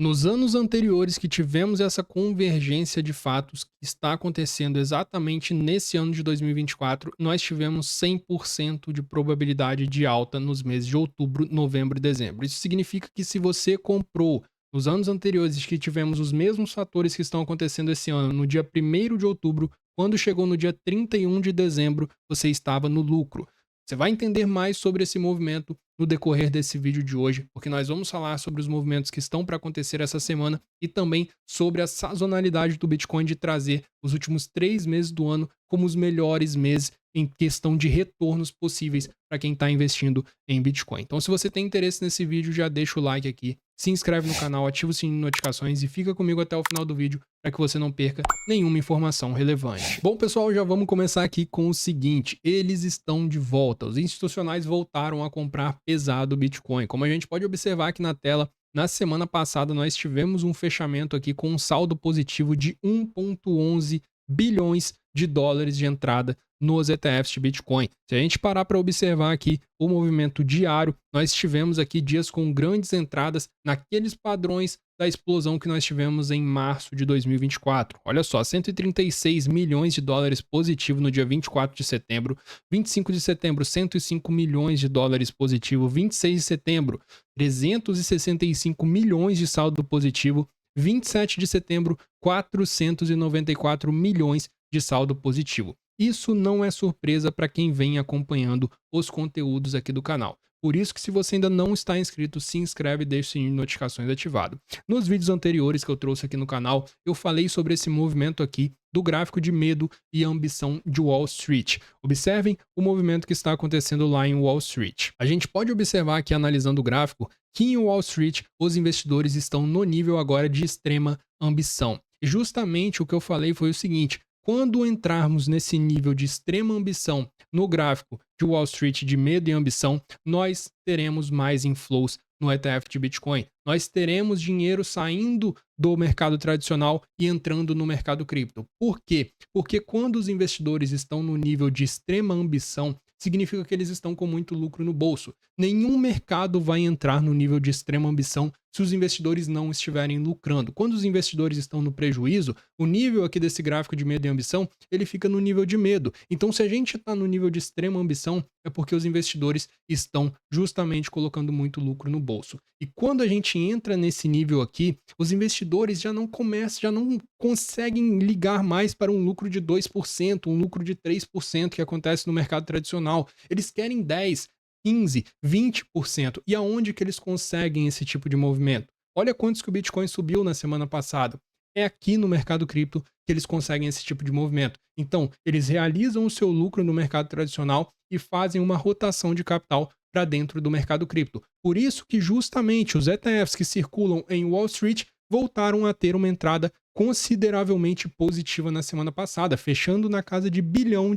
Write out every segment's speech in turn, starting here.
Nos anos anteriores que tivemos essa convergência de fatos que está acontecendo exatamente nesse ano de 2024, nós tivemos 100% de probabilidade de alta nos meses de outubro, novembro e dezembro. Isso significa que se você comprou nos anos anteriores que tivemos os mesmos fatores que estão acontecendo esse ano, no dia 1º de outubro, quando chegou no dia 31 de dezembro, você estava no lucro. Você vai entender mais sobre esse movimento no decorrer desse vídeo de hoje, porque nós vamos falar sobre os movimentos que estão para acontecer essa semana e também sobre a sazonalidade do Bitcoin de trazer os últimos 3 meses do ano como os melhores meses em questão de retornos possíveis para quem está investindo em Bitcoin. Então, se você tem interesse nesse vídeo, já deixa o like aqui, se inscreve no canal, ativa o sininho de notificações e fica comigo até o final do vídeo para que você não perca nenhuma informação relevante. Bom, pessoal, já vamos começar aqui com o seguinte: eles estão de volta. Os institucionais voltaram a comprar pesado o Bitcoin. Como a gente pode observar aqui na tela, na semana passada nós tivemos um fechamento aqui com um saldo positivo de 1,11 bilhões de dólares de entrada nos ETFs de Bitcoin. Se a gente parar para observar aqui o movimento diário, nós tivemos aqui dias com grandes entradas naqueles padrões da explosão que nós tivemos em março de 2024. Olha só, 136 milhões de dólares positivo no dia 24 de setembro, 25 de setembro, 105 milhões de dólares positivo, 26 de setembro, 365 milhões de saldo positivo, 27 de setembro, 494 milhões de saldo positivo. Isso não é surpresa para quem vem acompanhando os conteúdos aqui do canal. Por isso que se você ainda não está inscrito, se inscreve e deixa o sininho de notificações ativado. Nos vídeos anteriores que eu trouxe aqui no canal, eu falei sobre esse movimento aqui do gráfico de medo e ambição de Wall Street. Observem o movimento que está acontecendo lá em Wall Street. A gente pode observar aqui, analisando o gráfico, que em Wall Street os investidores estão no nível agora de extrema ambição. E justamente o que eu falei foi o seguinte: quando entrarmos nesse nível de extrema ambição no gráfico de Wall Street de medo e ambição, nós teremos mais inflows no ETF de Bitcoin. Nós teremos dinheiro saindo do mercado tradicional e entrando no mercado cripto. Por quê? Porque quando os investidores estão no nível de extrema ambição, significa que eles estão com muito lucro no bolso. Nenhum mercado vai entrar no nível de extrema ambição se os investidores não estiverem lucrando. Quando os investidores estão no prejuízo, o nível aqui desse gráfico de medo e ambição, ele fica no nível de medo. Então, se a gente está no nível de extrema ambição, é porque os investidores estão justamente colocando muito lucro no bolso. E quando a gente entra nesse nível aqui, os investidores já não conseguem ligar mais para um lucro de 2%, um lucro de 3% que acontece no mercado tradicional. Eles querem 10, 15, 20%. E aonde que eles conseguem esse tipo de movimento? Olha quantos que o Bitcoin subiu na semana passada. É aqui no mercado cripto que eles conseguem esse tipo de movimento. Então, eles realizam o seu lucro no mercado tradicional e fazem uma rotação de capital para dentro do mercado cripto. Por isso que justamente os ETFs que circulam em Wall Street voltaram a ter uma entrada consideravelmente positiva na semana passada, fechando na casa de $1 bilhão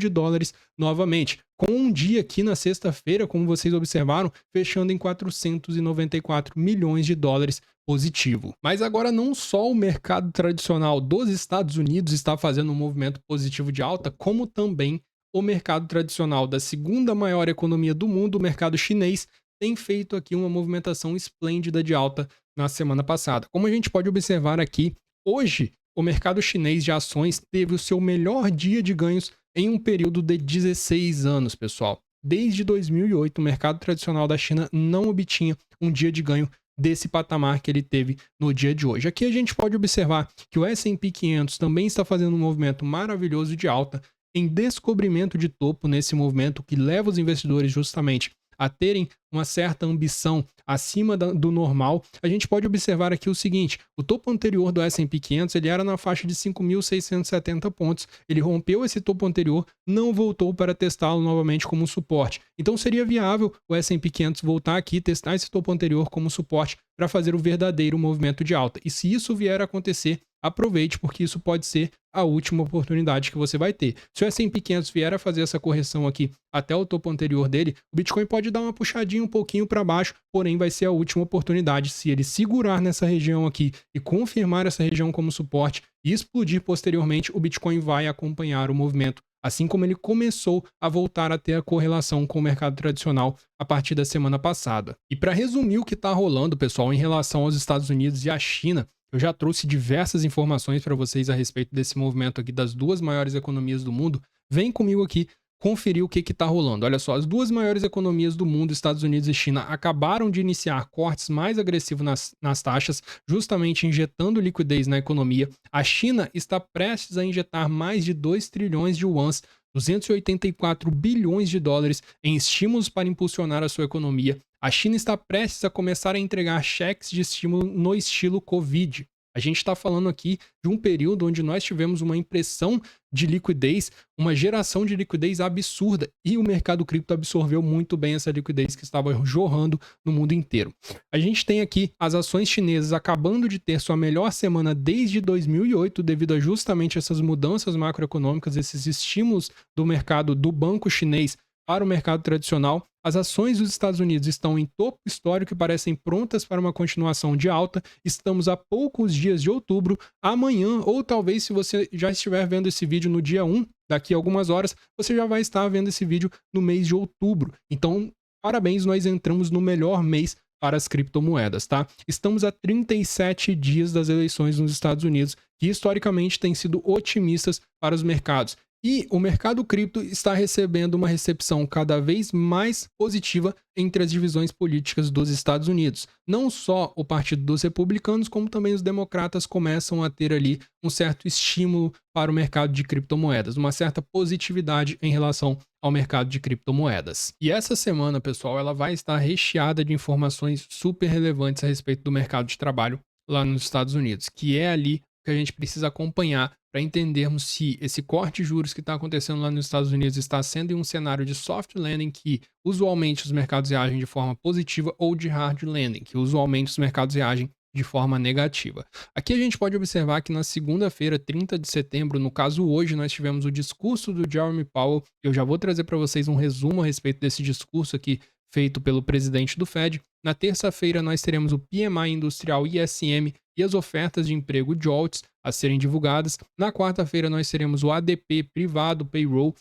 novamente, com um dia aqui na sexta-feira, como vocês observaram, fechando em 494 milhões de dólares positivo. Mas agora não só o mercado tradicional dos Estados Unidos está fazendo um movimento positivo de alta, como também o mercado tradicional da segunda maior economia do mundo, o mercado chinês, tem feito aqui uma movimentação esplêndida de alta na semana passada. Como a gente pode observar aqui, hoje o mercado chinês de ações teve o seu melhor dia de ganhos em um período de 16 anos, pessoal. Desde 2008, o mercado tradicional da China não obtinha um dia de ganho desse patamar que ele teve no dia de hoje. Aqui a gente pode observar que o S&P 500 também está fazendo um movimento maravilhoso de alta, em descobrimento de topo nesse movimento que leva os investidores justamente a terem uma certa ambição acima do normal. A gente pode observar aqui o seguinte: o topo anterior do S&P 500 ele era na faixa de 5.670 pontos. Ele rompeu esse topo anterior, não voltou para testá-lo novamente como suporte. Então seria viável o S&P 500 voltar aqui, testar esse topo anterior como suporte para fazer o verdadeiro movimento de alta. E se isso vier a acontecer, aproveite, porque isso pode ser a última oportunidade que você vai ter. Se o S&P 500 vier a fazer essa correção aqui até o topo anterior dele, o Bitcoin pode dar uma puxadinha um pouquinho para baixo, porém vai ser a última oportunidade. Se ele segurar nessa região aqui e confirmar essa região como suporte e explodir posteriormente, o Bitcoin vai acompanhar o movimento assim como ele começou a voltar a ter a correlação com o mercado tradicional a partir da semana passada. E para resumir o que está rolando, pessoal, em relação aos Estados Unidos e à China, eu já trouxe diversas informações para vocês a respeito desse movimento aqui das duas maiores economias do mundo. Vem comigo aqui conferir o que está rolando. Olha só, as duas maiores economias do mundo, Estados Unidos e China, acabaram de iniciar cortes mais agressivos nas taxas, justamente injetando liquidez na economia. A China está prestes a injetar mais de 2 trilhões de yuans, 284 bilhões de dólares, em estímulos para impulsionar a sua economia. A China está prestes a começar a entregar cheques de estímulo no estilo Covid. A gente está falando aqui de um período onde nós tivemos uma impressão de liquidez, uma geração de liquidez absurda, e o mercado cripto absorveu muito bem essa liquidez que estava jorrando no mundo inteiro. A gente tem aqui as ações chinesas acabando de ter sua melhor semana desde 2008, devido a justamente essas mudanças macroeconômicas, esses estímulos do mercado do banco chinês para o mercado tradicional. As ações dos Estados Unidos estão em topo histórico e parecem prontas para uma continuação de alta. Estamos a poucos dias de outubro. Amanhã, ou talvez se você já estiver vendo esse vídeo no dia 1, daqui a algumas horas, você já vai estar vendo esse vídeo no mês de outubro. Então, parabéns, nós entramos no melhor mês para as criptomoedas, tá? Estamos a 37 dias das eleições nos Estados Unidos, que historicamente têm sido otimistas para os mercados. E o mercado cripto está recebendo uma recepção cada vez mais positiva entre as divisões políticas dos Estados Unidos. Não só o Partido dos Republicanos, como também os democratas começam a ter ali um certo estímulo para o mercado de criptomoedas, uma certa positividade em relação ao mercado de criptomoedas. E essa semana, pessoal, ela vai estar recheada de informações super relevantes a respeito do mercado de trabalho lá nos Estados Unidos, que é ali que a gente precisa acompanhar para entendermos se esse corte de juros que está acontecendo lá nos Estados Unidos está sendo em um cenário de soft landing, que usualmente os mercados reagem de forma positiva, ou de hard landing, que usualmente os mercados reagem de forma negativa. Aqui a gente pode observar que na segunda-feira, 30 de setembro, no caso hoje, nós tivemos o discurso do Jerome Powell. Eu já vou trazer para vocês um resumo a respeito desse discurso aqui feito pelo presidente do Fed. Na terça-feira nós teremos o PMI industrial ISM e as ofertas de emprego JOLTS a serem divulgadas. Na quarta-feira nós teremos o ADP privado payroll.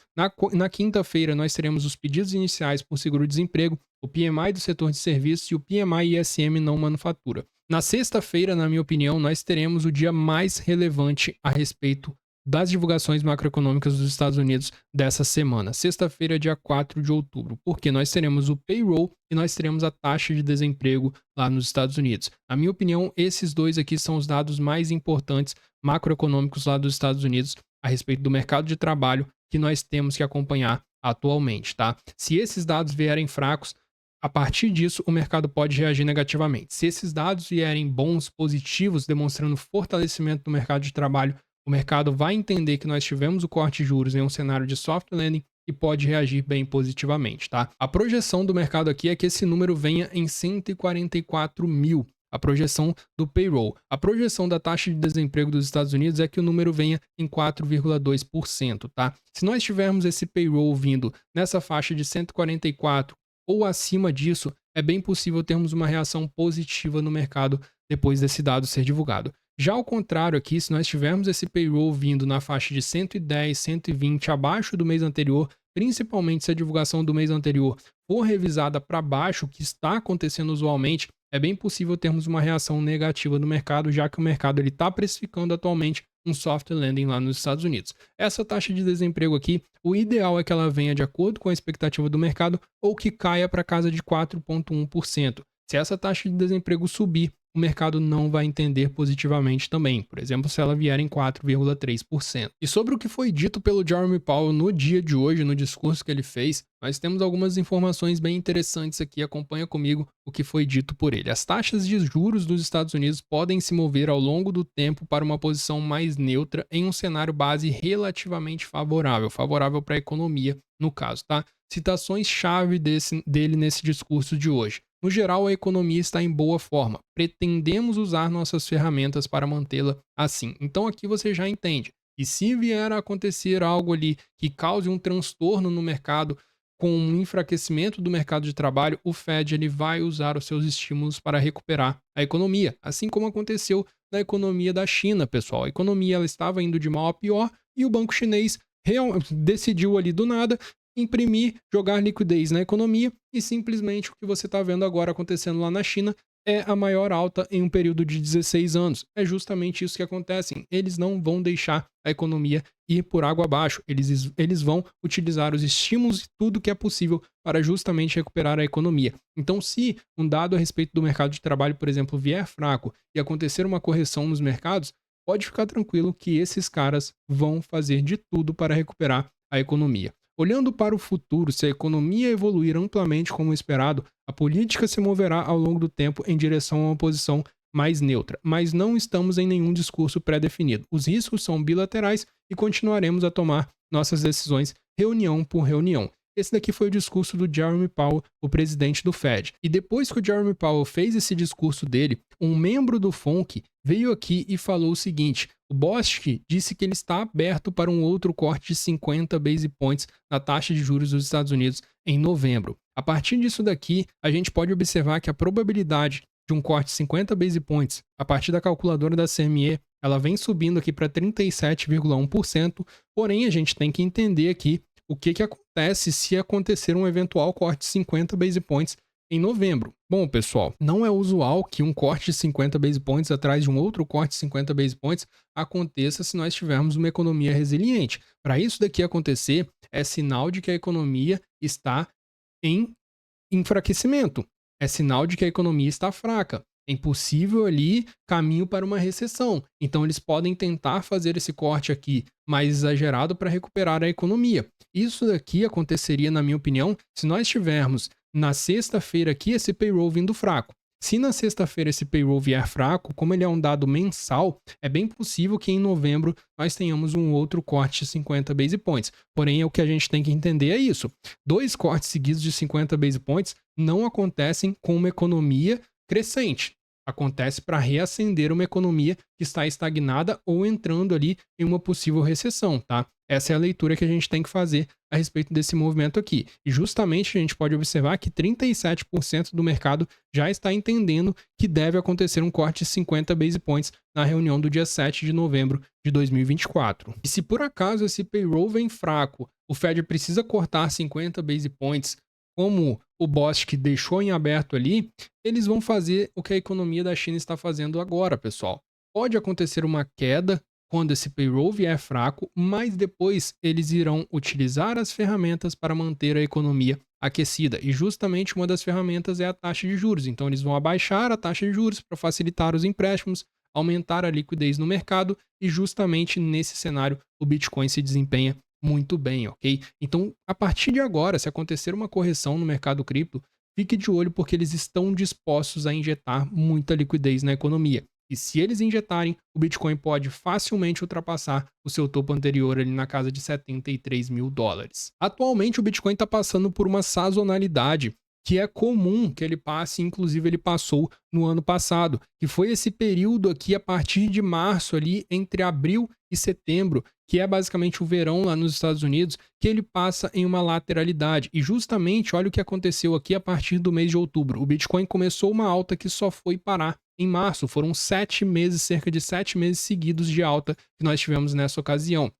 Na quinta-feira nós teremos os pedidos iniciais por seguro-desemprego, o PMI do setor de serviços e o PMI ISM não manufatura. Na sexta-feira, na minha opinião, nós teremos o dia mais relevante a respeito das divulgações macroeconômicas dos Estados Unidos dessa semana. Sexta-feira, dia 4 de outubro, porque nós teremos o payroll e nós teremos a taxa de desemprego lá nos Estados Unidos. Na minha opinião, esses dois aqui são os dados mais importantes macroeconômicos lá dos Estados Unidos a respeito do mercado de trabalho que nós temos que acompanhar atualmente, tá? Se esses dados vierem fracos, a partir disso, o mercado pode reagir negativamente. Se esses dados vierem bons, positivos, demonstrando fortalecimento do mercado de trabalho, o mercado vai entender que nós tivemos o corte de juros em um cenário de soft landing e pode reagir bem positivamente, tá? A projeção do mercado aqui é que esse número venha em 144 mil, a projeção do payroll. A projeção da taxa de desemprego dos Estados Unidos é que o número venha em 4,2%, tá? Se nós tivermos esse payroll vindo nessa faixa de 144 ou acima disso, é bem possível termos uma reação positiva no mercado depois desse dado ser divulgado. Já ao contrário aqui, se nós tivermos esse payroll vindo na faixa de 110, 120 abaixo do mês anterior, principalmente se a divulgação do mês anterior for revisada para baixo, o que está acontecendo usualmente, é bem possível termos uma reação negativa do mercado, já que o mercado está precificando atualmente um soft landing lá nos Estados Unidos. Essa taxa de desemprego aqui, o ideal é que ela venha de acordo com a expectativa do mercado ou que caia para casa de 4,1%. Se essa taxa de desemprego subir, o mercado não vai entender positivamente também, por exemplo, se ela vier em 4,3%. E sobre o que foi dito pelo Jerome Powell no dia de hoje, no discurso que ele fez, nós temos algumas informações bem interessantes aqui. Acompanha comigo o que foi dito por ele. As taxas de juros dos Estados Unidos podem se mover ao longo do tempo para uma posição mais neutra em um cenário base relativamente favorável para a economia, no caso, tá? Citações-chave dele nesse discurso de hoje. No geral, a economia está em boa forma. Pretendemos usar nossas ferramentas para mantê-la assim. Então aqui você já entende. E se vier a acontecer algo ali que cause um transtorno no mercado, com um enfraquecimento do mercado de trabalho, o Fed ele vai usar os seus estímulos para recuperar a economia, assim como aconteceu na economia da China, pessoal. A economia ela estava indo de mal a pior e o banco chinês decidiu ali do nada imprimir, jogar liquidez na economia e simplesmente o que você está vendo agora acontecendo lá na China é a maior alta em um período de 16 anos. É justamente isso que acontece. Eles não vão deixar a economia ir por água abaixo. Eles vão utilizar os estímulos e tudo que é possível para justamente recuperar a economia. Então, se um dado a respeito do mercado de trabalho, por exemplo, vier fraco e acontecer uma correção nos mercados, pode ficar tranquilo que esses caras vão fazer de tudo para recuperar a economia. Olhando para o futuro, se a economia evoluir amplamente como esperado, a política se moverá ao longo do tempo em direção a uma posição mais neutra, mas não estamos em nenhum discurso pré-definido. Os riscos são bilaterais e continuaremos a tomar nossas decisões reunião por reunião. Esse daqui foi o discurso do Jeremy Powell, o presidente do Fed. E depois que o Jeremy Powell fez esse discurso dele, um membro do FONC veio aqui e falou o seguinte: o Bostic disse que ele está aberto para um outro corte de 50 base points na taxa de juros dos Estados Unidos em novembro. A partir disso daqui, a gente pode observar que a probabilidade de um corte de 50 base points a partir da calculadora da CME, ela vem subindo aqui para 37,1%, porém a gente tem que entender aqui o que acontece se acontecer um eventual corte de 50 base points em novembro. Bom, pessoal, não é usual que um corte de 50 base points atrás de um outro corte de 50 base points aconteça se nós tivermos uma economia resiliente. Para isso daqui acontecer, é sinal de que a economia está em enfraquecimento. É sinal de que a economia está fraca. É impossível ali caminho para uma recessão. Então eles podem tentar fazer esse corte aqui mais exagerado para recuperar a economia. Isso daqui aconteceria, na minha opinião, se nós tivermos na sexta-feira aqui esse payroll vindo fraco. Se na sexta-feira esse payroll vier fraco, como ele é um dado mensal, é bem possível que em novembro nós tenhamos um outro corte de 50 base points. Porém, o que a gente tem que entender é isso. 2 cortes seguidos de 50 base points não acontecem com uma economia crescente. Acontece para reacender uma economia que está estagnada ou entrando ali em uma possível recessão, tá? Essa é a leitura que a gente tem que fazer a respeito desse movimento aqui. E justamente a gente pode observar que 37% do mercado já está entendendo que deve acontecer um corte de 50 base points na reunião do dia 7 de novembro de 2024. E se por acaso esse payroll vem fraco, o Fed precisa cortar 50 base points, como o Bostic deixou em aberto ali, eles vão fazer o que a economia da China está fazendo agora, pessoal. Pode acontecer uma queda quando esse payroll vier fraco, mas depois eles irão utilizar as ferramentas para manter a economia aquecida. E justamente uma das ferramentas é a taxa de juros. Então eles vão abaixar a taxa de juros para facilitar os empréstimos, aumentar a liquidez no mercado e justamente nesse cenário o Bitcoin se desempenha muito bem, ok? Então, a partir de agora, se acontecer uma correção no mercado cripto, fique de olho porque eles estão dispostos a injetar muita liquidez na economia. E se eles injetarem, o Bitcoin pode facilmente ultrapassar o seu topo anterior ali na casa de $73 mil. Atualmente, o Bitcoin está passando por uma sazonalidade que é comum que ele passe, inclusive ele passou no ano passado, que foi esse período aqui a partir de março ali, entre abril e setembro, que é basicamente o verão lá nos Estados Unidos, que ele passa em uma lateralidade. E justamente, olha o que aconteceu aqui a partir do mês de outubro. O Bitcoin começou uma alta que só foi parar em março. Foram 7 meses, cerca de 7 meses seguidos de alta que nós tivemos nessa ocasião.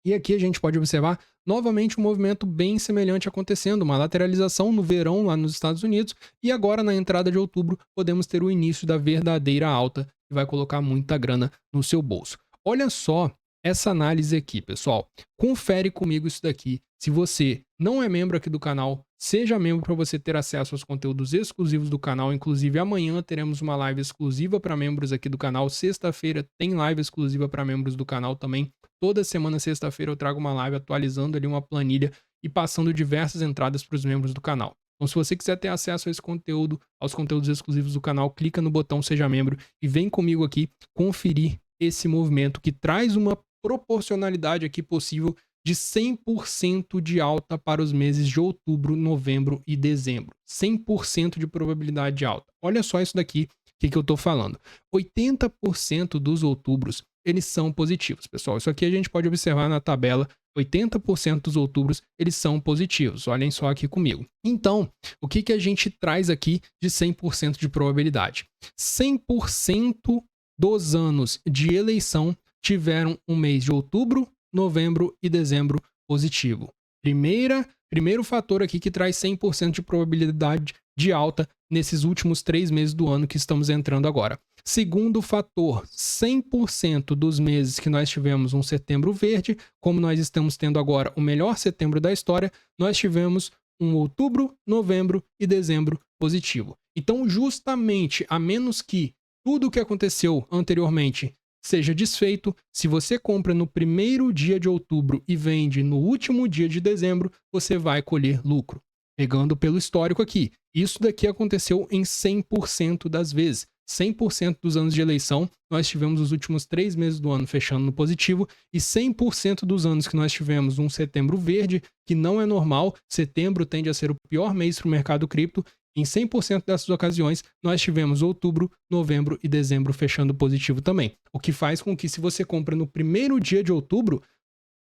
E aqui a gente pode observar novamente um movimento bem semelhante acontecendo, uma lateralização no verão lá nos Estados Unidos, e agora na entrada de outubro podemos ter o início da verdadeira alta, que vai colocar muita grana no seu bolso. Olha só essa análise aqui, pessoal. Confere comigo isso daqui. Se você não é membro aqui do canal, seja membro para você ter acesso aos conteúdos exclusivos do canal. Inclusive, amanhã teremos uma live exclusiva para membros aqui do canal. Sexta-feira tem live exclusiva para membros do canal também. Toda semana, sexta-feira, eu trago uma live atualizando ali uma planilha e passando diversas entradas para os membros do canal. Então, se você quiser ter acesso a esse conteúdo, aos conteúdos exclusivos do canal, clica no botão Seja Membro e vem comigo aqui conferir esse movimento que traz uma proporcionalidade aqui possível de 100% de alta para os meses de outubro, novembro e dezembro. 100% de probabilidade de alta. Olha só isso daqui, o que eu estou falando. 80% dos outubros, eles são positivos, pessoal. Isso aqui a gente pode observar na tabela. 80% dos outubros, eles são positivos. Olhem só aqui comigo. Então, o que a gente traz aqui de 100% de probabilidade? 100% dos anos de eleição tiveram um mês de outubro, novembro e dezembro positivo. Primeiro fator aqui que traz 100% de probabilidade de alta nesses últimos 3 meses do ano que estamos entrando agora. Segundo fator, 100% dos meses que nós tivemos um setembro verde, como nós estamos tendo agora o melhor setembro da história, nós tivemos um outubro, novembro e dezembro positivo. Então, justamente, a menos que tudo o que aconteceu anteriormente seja desfeito, se você compra no primeiro dia de outubro e vende no último dia de dezembro, você vai colher lucro. Pegando pelo histórico aqui, isso daqui aconteceu em 100% das vezes. 100% dos anos de eleição, nós tivemos os últimos 3 meses do ano fechando no positivo, e 100% dos anos que nós tivemos um setembro verde, que não é normal, setembro tende a ser o pior mês para o mercado cripto. Em 100% dessas ocasiões, nós tivemos outubro, novembro e dezembro fechando positivo também. O que faz com que, se você compra no primeiro dia de outubro,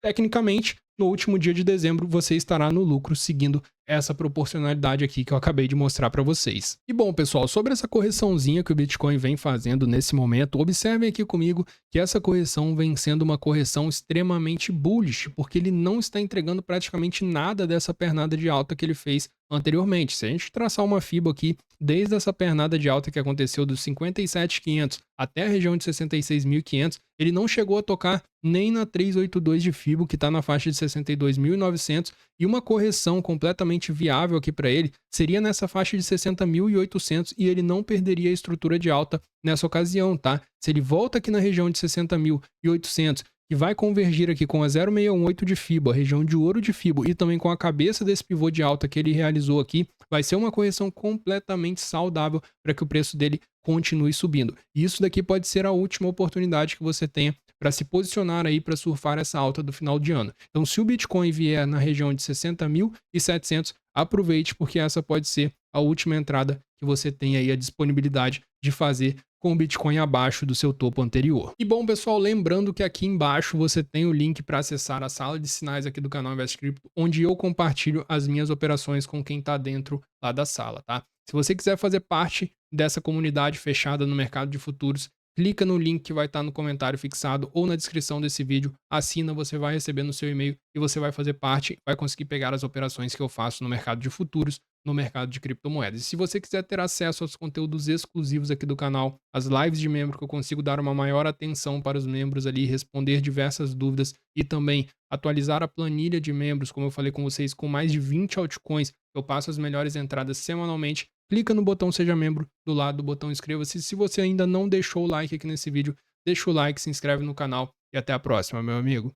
tecnicamente, no último dia de dezembro, você estará no lucro seguindo essa proporcionalidade aqui que eu acabei de mostrar para vocês. E bom, pessoal, sobre essa correçãozinha que o Bitcoin vem fazendo nesse momento, observem aqui comigo que essa correção vem sendo uma correção extremamente bullish, porque ele não está entregando praticamente nada dessa pernada de alta que ele fez anteriormente. Se a gente traçar uma FIBO aqui, desde essa pernada de alta que aconteceu dos 57.500 até a região de 66.500, ele não chegou a tocar nem na 382 de FIBO, que está na faixa de 62.900, e uma correção completamente viável aqui para ele seria nessa faixa de 60.800, e ele não perderia a estrutura de alta nessa ocasião, tá? Se ele volta aqui na região de 60.800 e vai convergir aqui com a 0,618 de FIBO, a região de ouro de FIBO, e também com a cabeça desse pivô de alta que ele realizou aqui, vai ser uma correção completamente saudável para que o preço dele continue subindo. E isso daqui pode ser a última oportunidade que você tenha para se posicionar aí para surfar essa alta do final de ano. Então, se o Bitcoin vier na região de 60.700, aproveite, porque essa pode ser a última entrada que você tem aí a disponibilidade de fazer com o Bitcoin abaixo do seu topo anterior. E bom, pessoal, lembrando que aqui embaixo você tem o link para acessar a sala de sinais aqui do canal Invest Crypto, onde eu compartilho as minhas operações com quem está dentro lá da sala, tá? Se você quiser fazer parte dessa comunidade fechada no mercado de futuros, clica no link que vai estar no comentário fixado ou na descrição desse vídeo, assina, você vai receber no seu e-mail e você vai fazer parte, vai conseguir pegar as operações que eu faço no mercado de futuros, no mercado de criptomoedas. E se você quiser ter acesso aos conteúdos exclusivos aqui do canal, as lives de membro que eu consigo dar uma maior atenção para os membros ali, responder diversas dúvidas e também atualizar a planilha de membros, como eu falei com vocês, com mais de 20 altcoins, eu passo as melhores entradas semanalmente. Clica no botão Seja Membro, do lado do botão Inscreva-se. Se você ainda não deixou o like aqui nesse vídeo, deixa o like, se inscreve no canal e até a próxima, meu amigo.